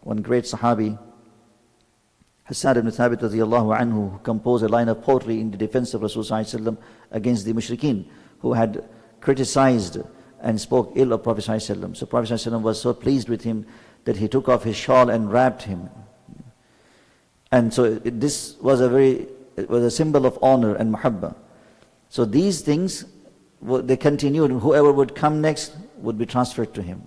one great Sahabi, Hassan ibn Thabit radiallahu anhu, who composed a line of poetry in the defense of Rasulullah against the mushrikeen who had criticized and spoke ill of Prophet ﷺ. So Prophet ﷺ was so pleased with him that he took off his shawl and wrapped him. And so this was it was a symbol of honor and muhabba. So these things, they continued. Whoever would come next would be transferred to him.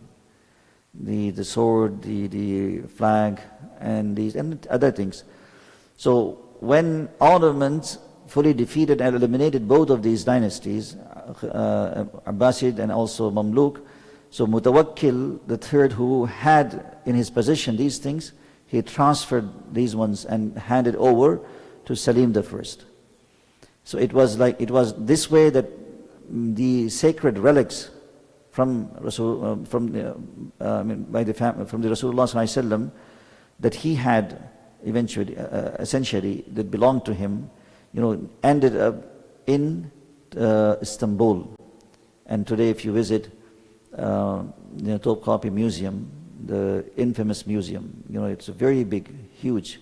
The sword, the flag, and other things. So when Ottomans fully defeated and eliminated both of these dynasties, Abbasid and also Mamluk, so Mutawakkil, the third, who had in his possession these things, he transferred these ones and handed over to Salim the First. So it was this way that the sacred relics from Rasul, from the Rasulullah ﷺ that he had eventually, essentially, that belonged to him, ended up in Istanbul. And today, if you visit Topkapi Museum, the infamous museum, it's a very big, huge.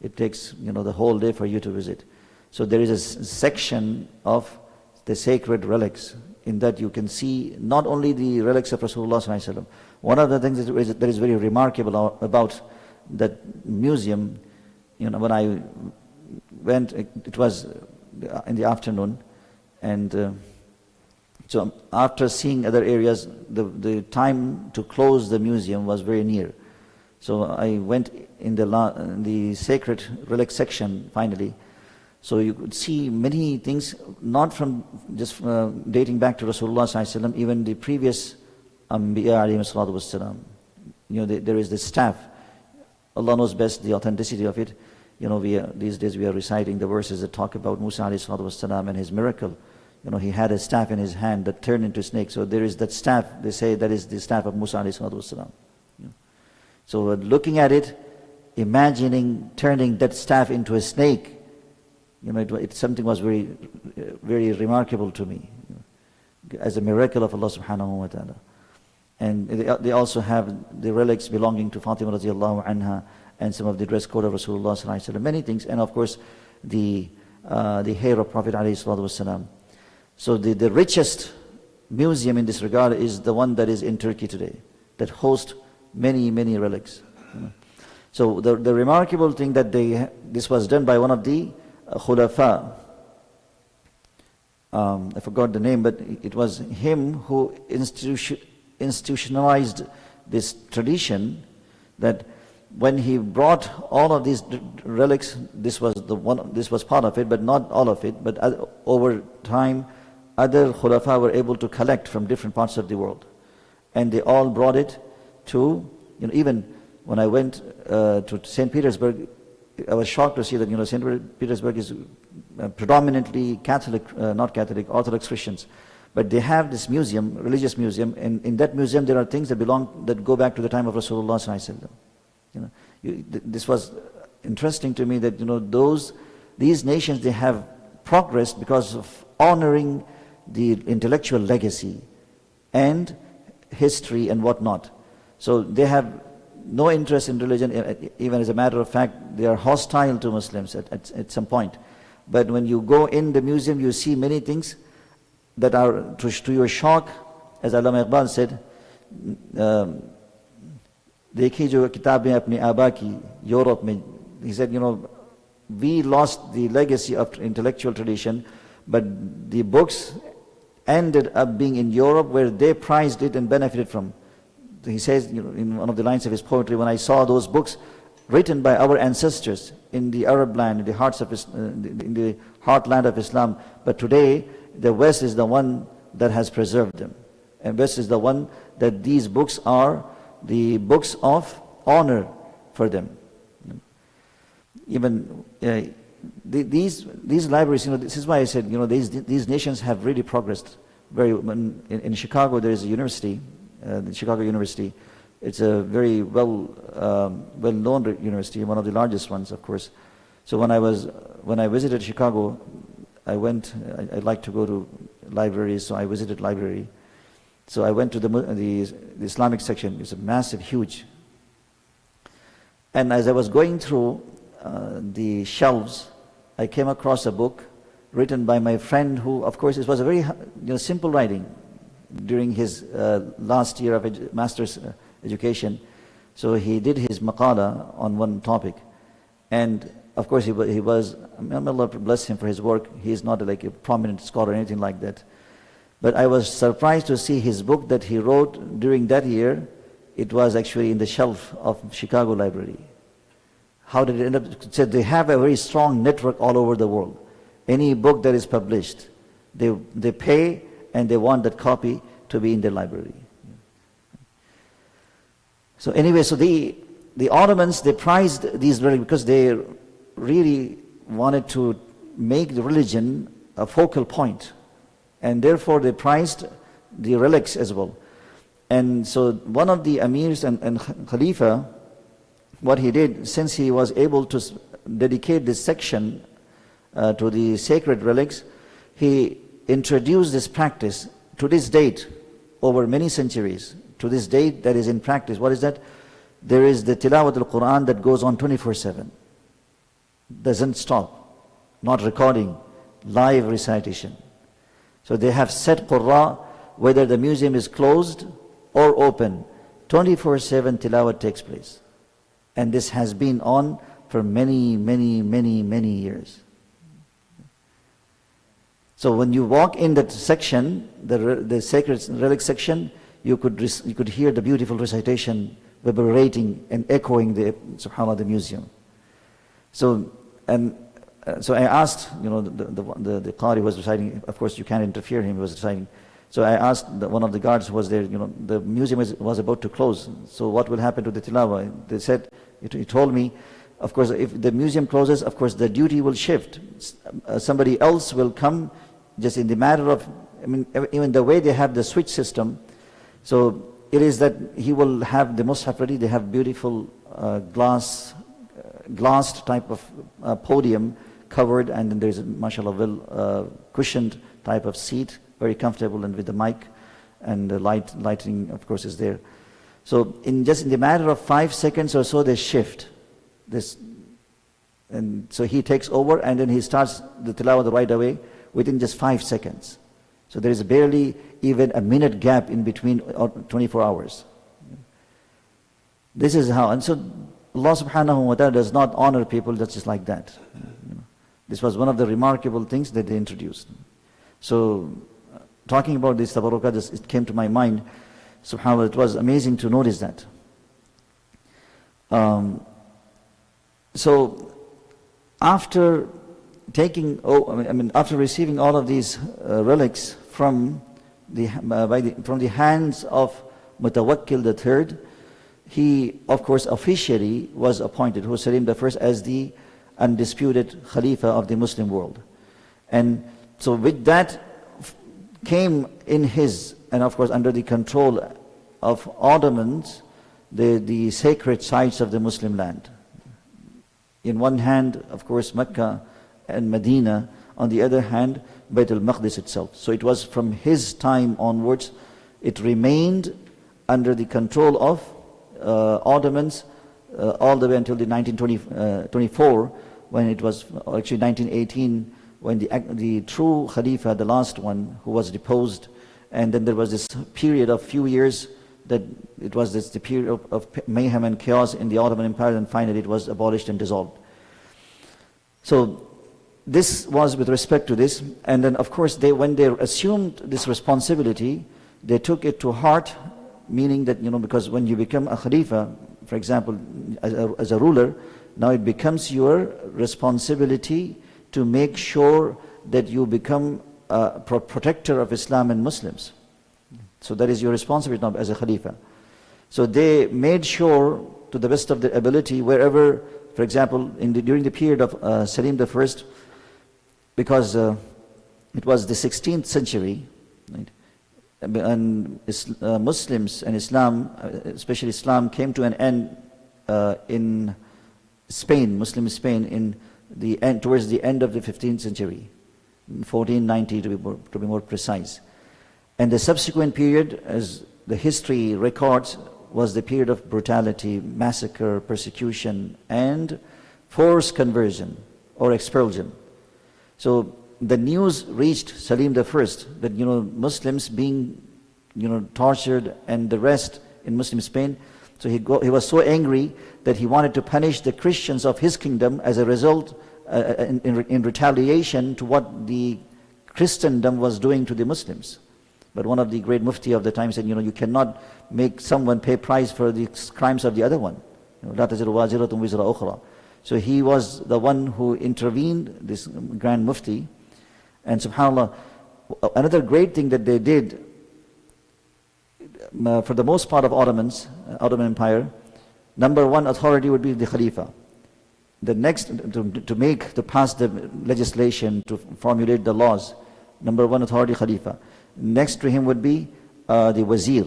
It takes the whole day for you to visit. So there is a section of the sacred relics. In that you can see not only the relics of Rasulullah ﷺ. One of the things that is very remarkable about that museum, when I went, it was in the afternoon, and so after seeing other areas, the time to close the museum was very near. So I went in the sacred relic section finally. So you could see many things, not from just dating back to Rasulullah ﷺ, even the previous Anbiya alayhi salatu wassalam. There is the staff. Allah knows best the authenticity of it. These days we are reciting the verses that talk about Musa alayhi salatu wassalam and his miracle. He had a staff in his hand that turned into a snake. So there is that staff, they say that is the staff of Musa alayhi salatu wassalam. So looking at it, imagining turning that staff into a snake, something was very, very remarkable to me, as a miracle of Allah subhanahu wa ta'ala. And they also have the relics belonging to Fatima radiallahu anha, and some of the dress code of Rasulullah sallallahu alaihi wasallam, many things, and of course the hair of Prophet alayhi salatu wasallam. So the richest museum in this regard is the one that is in Turkey today, that hosts many, many relics. So the remarkable thing that this was done by one of the Khulafa, I forgot the name, but it was him who institutionalized this tradition, that when he brought all of these relics, this was part of it, but not all of it, but over time other Khulafa were able to collect from different parts of the world, and they all brought it to, even when I went to St. Petersburg, I was shocked to see that St. Petersburg is predominantly Catholic, not Catholic, Orthodox Christians. But they have this museum, religious museum, and in that museum there are things that go back to the time of Rasulullah sallallahu alaihi wasallam. This was interesting to me that these nations, they have progressed because of honoring the intellectual legacy and history and whatnot. So they have no interest in religion. Even as a matter of fact, they are hostile to Muslims at some point. But when you go in the museum, you see many things that are, to your shock, as Allama Iqbal said, देखी जो किताबें अपने आबा की Europe में, he said, we lost the legacy of intellectual tradition, but the books ended up being in Europe, where they prized it and benefited from. He says, in one of the lines of his poetry, when I saw those books written by our ancestors in the Arab land, in the heartland of Islam, but today the West is the one that has preserved them, and West is the one that these books are the books of honor for them. Even these libraries, this is why I said, these nations have really progressed very. In Chicago, there is a university, the Chicago University. It's a very well-known university, one of the largest ones, of course. So when I visited Chicago, I like to go to libraries, so I visited library. So I went to the Islamic section. It's a massive, huge. And as I was going through the shelves, I came across a book written by my friend who, of course, it was a very simple writing during his last year of master's education. So he did his maqala on one topic. And of course, he was, may Allah bless him for his work. He is not like a prominent scholar or anything like that. But I was surprised to see his book that he wrote during that year. It was actually in the shelf of Chicago Library. How did it end up? So they have a very strong network all over the world. Any book that is published, they pay and they want that copy to be in their library. So anyway, so the Ottomans, they prized these relics because they really wanted to make the religion a focal point. And therefore they prized the relics as well. And so one of the amirs and Khalifa, what he did, since he was able to dedicate this section to the sacred relics, he introduced this practice to this date, over many centuries. To this date, that is in practice. What is that? There is the tilawat al-Quran that goes on 24/7. Doesn't stop. Not recording. Live recitation. So they have set Qurra, whether the museum is closed or open. 24/7 tilawat takes place. And this has been on for many, many, many, many years. So when you walk in that section, the sacred relic section, you could hear the beautiful recitation vibrating and echoing the subhanallah, the museum. So I asked, the Qari was reciting. Of course, you can't interfere. He was reciting. So I asked one of the guards who was there. The museum was about to close. So what will happen to the tilawah? They said. He told me, of course, if the museum closes, of course, the duty will shift. Somebody else will come, just in the matter of, even the way they have the switch system. So it is that he will have the mushaf ready. They have beautiful glassed type of podium covered, and then there's a, mashallah, well cushioned type of seat, very comfortable, and with the mic, and the lighting, of course, is there. So in the matter of 5 seconds or so, they shift this, and so he takes over, and then he starts the tilawah right away within just 5 seconds. So there is barely even a minute gap in between 24 hours. This is how, and so Allah subhanahu wa ta'ala does not honor people that's just like that. This was one of the remarkable things that they introduced. So talking about this tabarukat, it came to my mind. SubhanAllah, it was amazing to notice that. So after after receiving all of these relics from the hands of Mutawakkil III, he, of course, officially was appointed, Hussein I, as the undisputed Khalifa of the Muslim world. And so with that came in his, and of course under the control of Ottomans, the sacred sites of the Muslim land. In one hand, of course, Mecca and Medina. On the other hand, Bayt al-Maqdis itself. So it was from his time onwards, it remained under the control of Ottomans all the way until the 1924, when it was actually 1918, when the true Khalifa, the last one, who was deposed. And then there was this period of few years that it was the period of mayhem and chaos in the Ottoman Empire, and finally it was abolished and dissolved. So this was with respect to this. And then of course when they assumed this responsibility, they took it to heart, meaning that, because when you become a Khalifa, for example, as a ruler, now it becomes your responsibility to make sure that you become a protector of Islam and Muslims. So that is your responsibility now as a Khalifa. So they made sure, to the best of their ability, wherever, for example, during the period of Salim I, because it was the 16th century, right? And Muslims and Islam, especially Islam, came to an end in Spain, Muslim Spain, towards the end of the 15th century, 1490 to be more precise. And the subsequent period, as the history records, was the period of brutality, massacre, persecution, and forced conversion or expulsion. So the news reached Salim I that, Muslims being, tortured and the rest in Muslim Spain. So he was so angry that he wanted to punish the Christians of his kingdom as a result, in retaliation to what the Christendom was doing to the Muslims. But one of the great mufti of the time said, you cannot make someone pay price for the crimes of the other one. لا تزر وازرة وزر أخرى. So he was the one who intervened, this grand mufti. And subhanAllah, another great thing that they did, for the most part of Ottoman Empire, number one authority would be the Khalifa. The next, to pass the legislation, to formulate the laws, number one authority, Khalifa. Next to him would be the Wazir.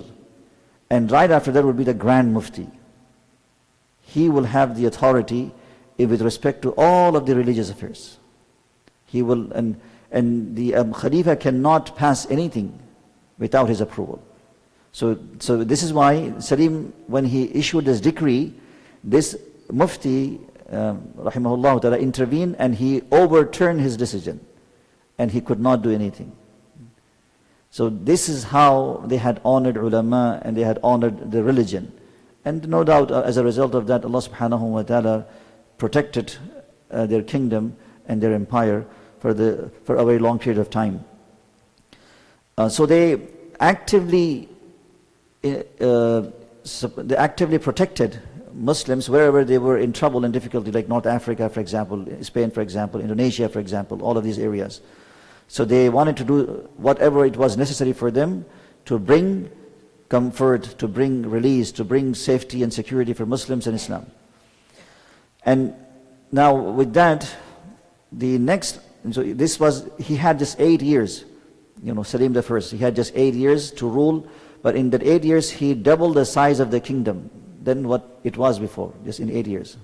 And right after that would be the Grand Mufti. He will have the authority with respect to all of the religious affairs. He will, and the Khalifa cannot pass anything without his approval. So this is why Salim, when he issued this decree, this Mufti, rahimahullah ta'ala, intervened and he overturned his decision. And he could not do anything. So this is how they had honored ulama and they had honored the religion. And no doubt as a result of that, Allah subhanahu wa ta'ala protected their kingdom and their empire for a very long period of time. So they actively protected Muslims wherever they were in trouble and difficulty, like North Africa, for example, Spain, for example, Indonesia, for example, all of these areas. So they wanted to do whatever it was necessary for them to bring comfort, to bring release, to bring safety and security for Muslims and Islam. And now with that, he had just 8 years, Salim I, he had just 8 years to rule, but in that 8 years he doubled the size of the kingdom than what it was before, just in 8 years.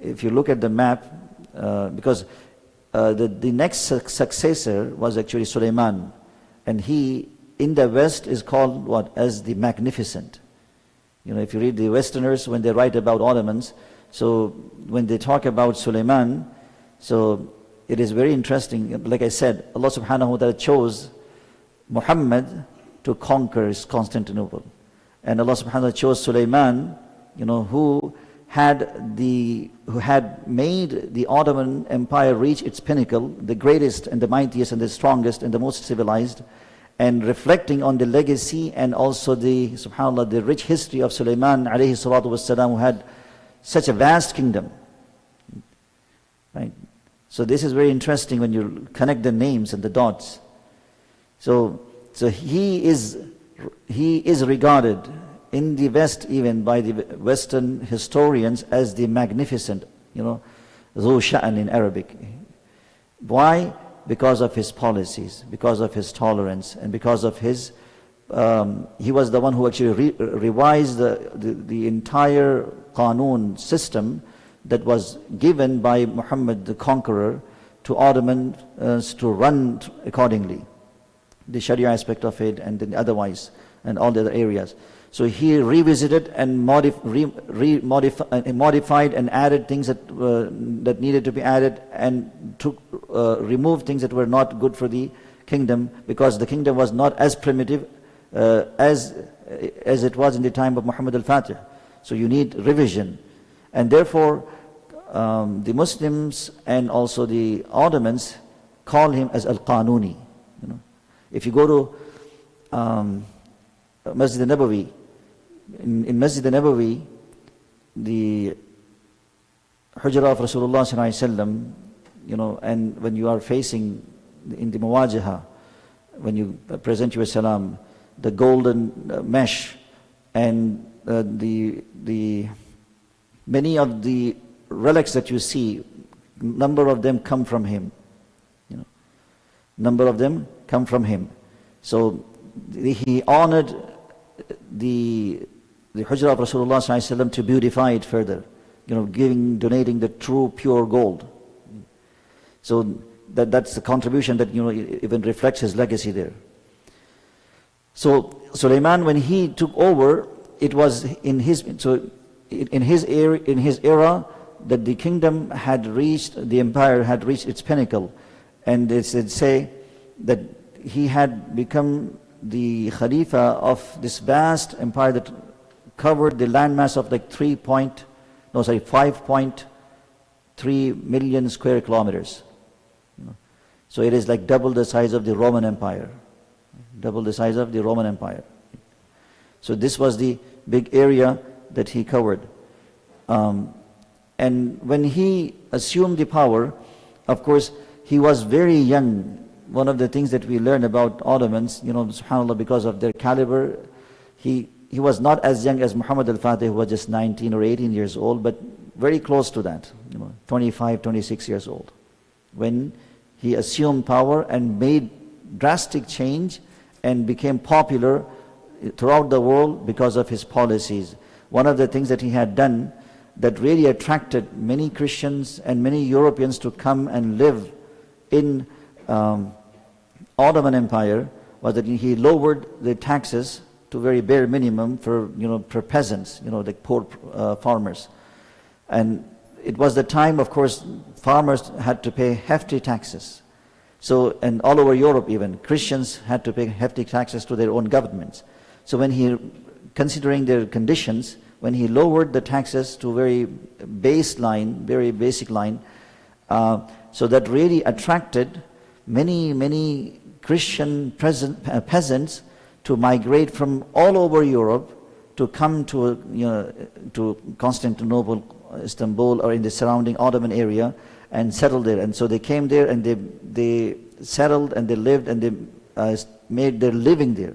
If you look at the map, because the next successor was actually Suleiman, and he in the West is called what? As the Magnificent. If you read the Westerners when they write about Ottomans, so when they talk about Suleiman, so it is very interesting. Like I said, Allah subhanahu wa ta'ala chose Muhammad to conquer Constantinople. And Allah subhanahu wa ta'ala chose Suleiman, who had made the Ottoman Empire reach its pinnacle, the greatest and the mightiest and the strongest and the most civilized, and reflecting on the legacy and also the, subhanAllah, the rich history of Suleiman alayhi salatu wassalam, who had such a vast kingdom. Right? So this is very interesting when you connect the names and the dots. So he is regarded in the West, even by the Western historians, as the Magnificent, Zu Sha'an in Arabic. Why? Because of his policies, because of his tolerance, and because of his, he was the one who actually revised the entire Qanun system that was given by Muhammad the Conqueror to Ottomans to run accordingly. The Sharia aspect of it and then otherwise, and all the other areas. So he revisited and modified and added things that needed to be added, and removed things that were not good for the kingdom, because the kingdom was not as primitive as it was in the time of Muhammad al-Fatih. So you need revision. And therefore, the Muslims and also the Ottomans call him as Al-Qanuni. If you go to Masjid al-Nabawi, in Masjid al-Nabawi, the Hujra of Rasulullah sallallahu alaihi wasallam, and when you are facing in the Muwajaha, when you present your salam, the golden mesh, and the many of the relics that you see, number of them come from him. Number of them come from him. So he honored the Hujra of Rasulullah sallallahu alaihi wasallam to beautify it further, donating the true pure gold. So that's the contribution that even reflects his legacy there. So Sulaiman, when he took over, it was in his era that the kingdom had reached, the empire had reached its pinnacle, and they say that he had become the Khalifa of this vast empire that covered the landmass of like 5.3 million square kilometers. So it is like double the size of the Roman Empire. Double the size of the Roman Empire. So this was the big area that he covered. And when he assumed the power, of course, he was very young. One of the things that we learn about Ottomans, subhanAllah, because of their caliber, he was not as young as Muhammad al-Fatih, who was just 19 or 18 years old, but very close to that, 25, 26 years old, when he assumed power and made drastic change and became popular throughout the world because of his policies. One of the things that he had done that really attracted many Christians and many Europeans to come and live in Ottoman Empire was that he lowered the taxes to very bare minimum for peasants, like poor farmers. And it was the time, of course, farmers had to pay hefty taxes. So, and all over Europe even, Christians had to pay hefty taxes to their own governments. So when he, considering their conditions, when he lowered the taxes to very baseline, very basic line, so that really attracted many Christian peasants to migrate from all over Europe to come to Constantinople, Istanbul, or in the surrounding Ottoman area and settle there. And so they came there and they settled and they lived and they made their living there.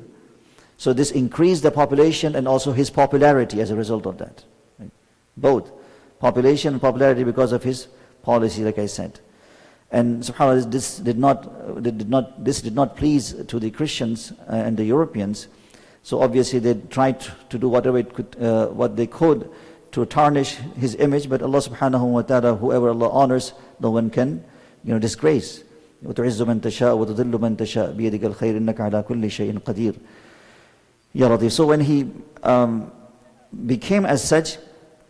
So this increased the population and also his popularity as a result of that. Right? Both population and popularity because of his policy, like I said. And subhanAllah, this did not please to the Christians and the Europeans. So obviously they tried to do whatever what they could to tarnish his image. But Allah subhanahu wa ta'ala, whoever Allah honors, no one can disgrace. وَتُعِزُّ مَن تَشَاءُ وَتُذِلُّ مَن تَشَاءُ بِيَدِكَ الْخَيْرُ إِنَّكَ عَلَى كُلِّ شَيْءٍ قَدِيرٌ. Ya Latif. So when he became as such,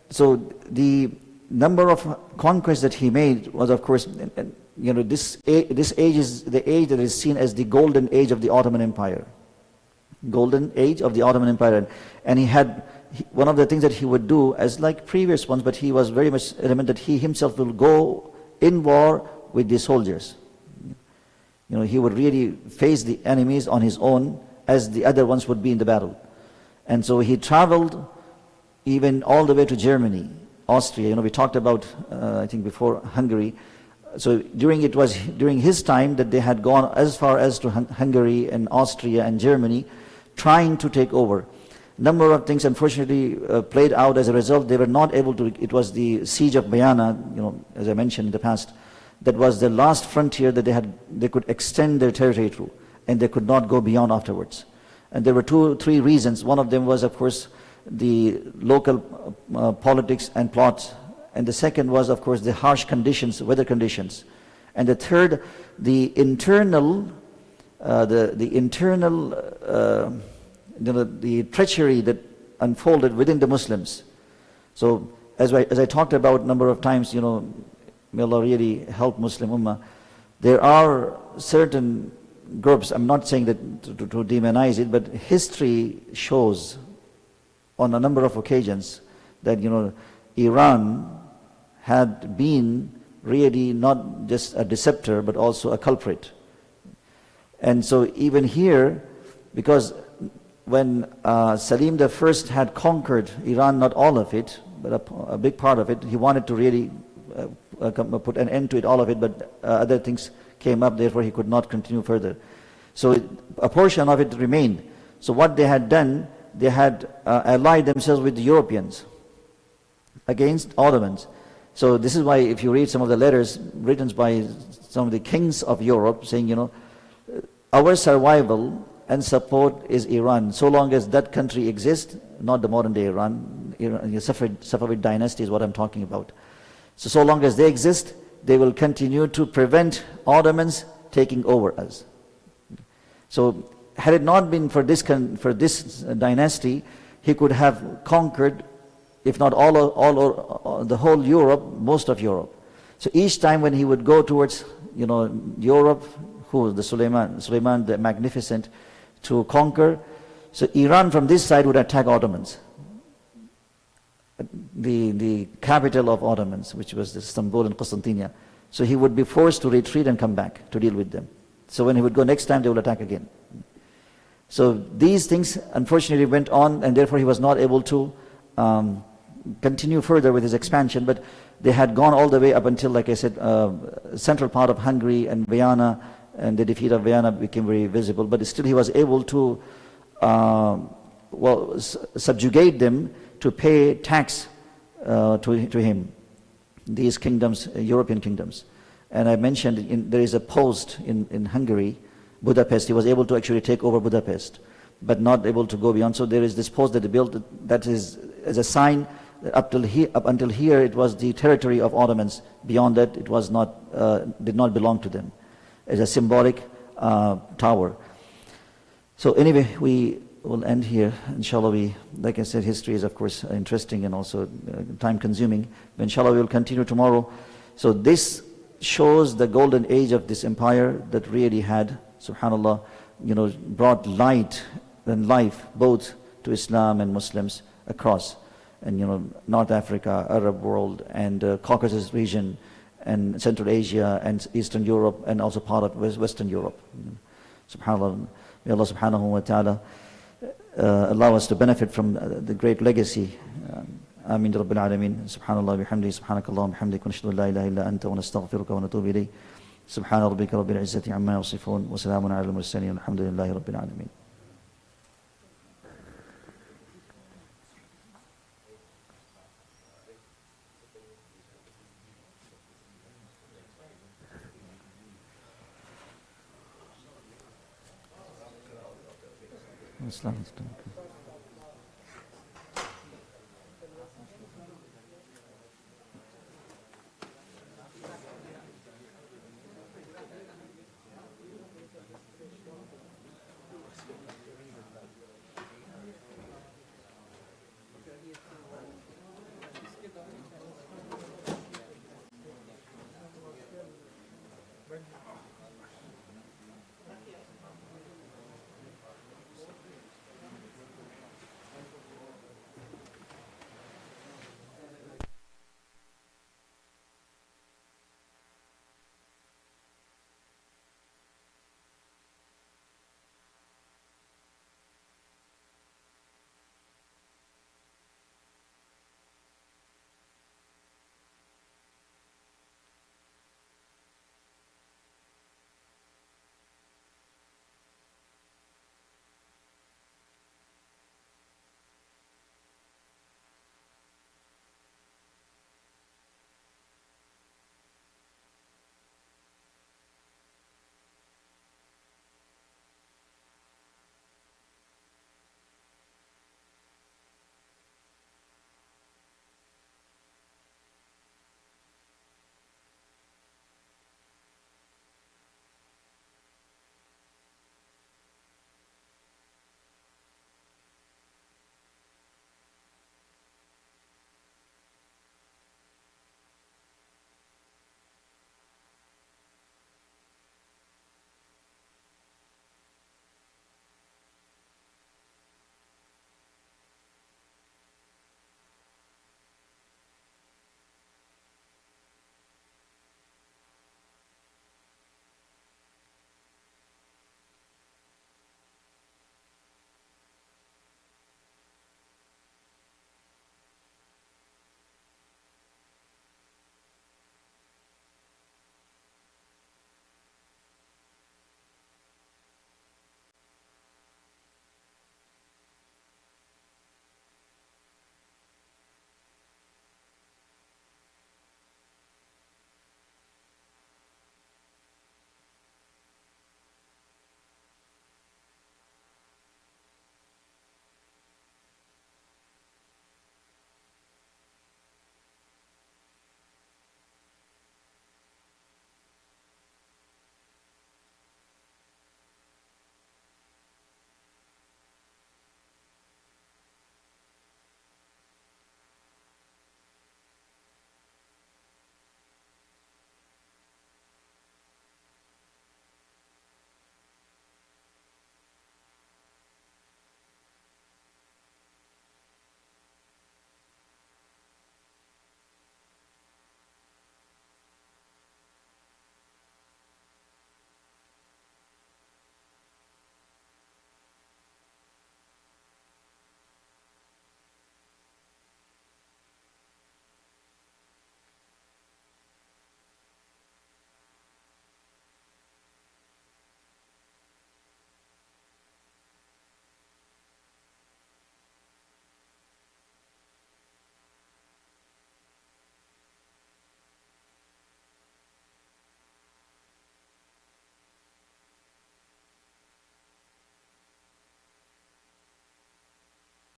so the number of conquests that he made was, of course, this age is the age that is seen as the golden age of the Ottoman Empire. Golden age of the Ottoman Empire. And he had, one of the things that he would do, as like previous ones, but he was very much adamant that he himself will go in war with the soldiers. He would really face the enemies on his own, as the other ones would be in the battle. And so he traveled even all the way to Germany, Austria. We talked about, I think before, Hungary. So during his time that they had gone as far as to Hungary and Austria and Germany, trying to take over. Number of things unfortunately played out as a result. They were not able to. It was the siege of Bayana, as I mentioned in the past, that was the last frontier that they could extend their territory to, and they could not go beyond afterwards. And there were 3 reasons. One of them was, of course, the local politics and plots. And the second was, of course, the harsh conditions, weather conditions. And the third, the internal the treachery that unfolded within the Muslims. So as I talked about a number of times, may Allah really help Muslim Ummah. There are certain groups, I'm not saying that to demonize it, but history shows on a number of occasions that, Iran had been really not just a deceptor, but also a culprit. And so even here, because when Salim I had conquered Iran, not all of it, but a big part of it, he wanted to really put an end to it, all of it, but other things came up, therefore he could not continue further. So a portion of it remained. So what they had done, they had allied themselves with the Europeans against Ottomans. So this is why if you read some of the letters written by some of the kings of Europe saying, our survival and support is Iran. So long as that country exists, not the modern day Iran, the Safavid dynasty is what I'm talking about. So long as they exist, they will continue to prevent Ottomans taking over us. So had it not been for this dynasty, he could have conquered, if not all the whole Europe, most of Europe. So each time when he would go towards, Europe, the Suleiman the Magnificent, to conquer, so Iran from this side would attack Ottomans. The capital of Ottomans, which was Istanbul and Constantinople. So he would be forced to retreat and come back to deal with them. So when he would go next time, they will attack again. So these things unfortunately went on, and therefore he was not able to continue further with his expansion. But they had gone all the way up until, like I said, central part of Hungary and Vienna, and the defeat of Vienna became very visible. But still he was able to subjugate them to pay tax to him, these kingdoms, European kingdoms. And I mentioned there is a post in Hungary, Budapest. He was able to actually take over Budapest, but not able to go beyond. So there is this post that they built that is as a sign that up until here it was the territory of Ottomans. Beyond that it was not, did not belong to them, as a symbolic tower. So anyway, we will end here. Inshallah, like I said, history is of course interesting and also time consuming. But inshallah we will continue tomorrow. So this shows the golden age of this empire that really had, subhanallah, brought light and life both to Islam and Muslims across, and North Africa, Arab world, and Caucasus region, and Central Asia, and Eastern Europe, and also part of Western Europe. Subhanallah, may Allah subhanahu wa ta'ala allow us to benefit from the great legacy. آمين رب العالمين. سبحان الله وبحمده سبحانك اللهم وبحمدك ونشهد أن لا إله إلا أنت ونستغفرك ونتوب إليك. سبحان ربك رب العزة عما يصفون وسلام على المرسلين والحمد لله رب العالمين. Islam.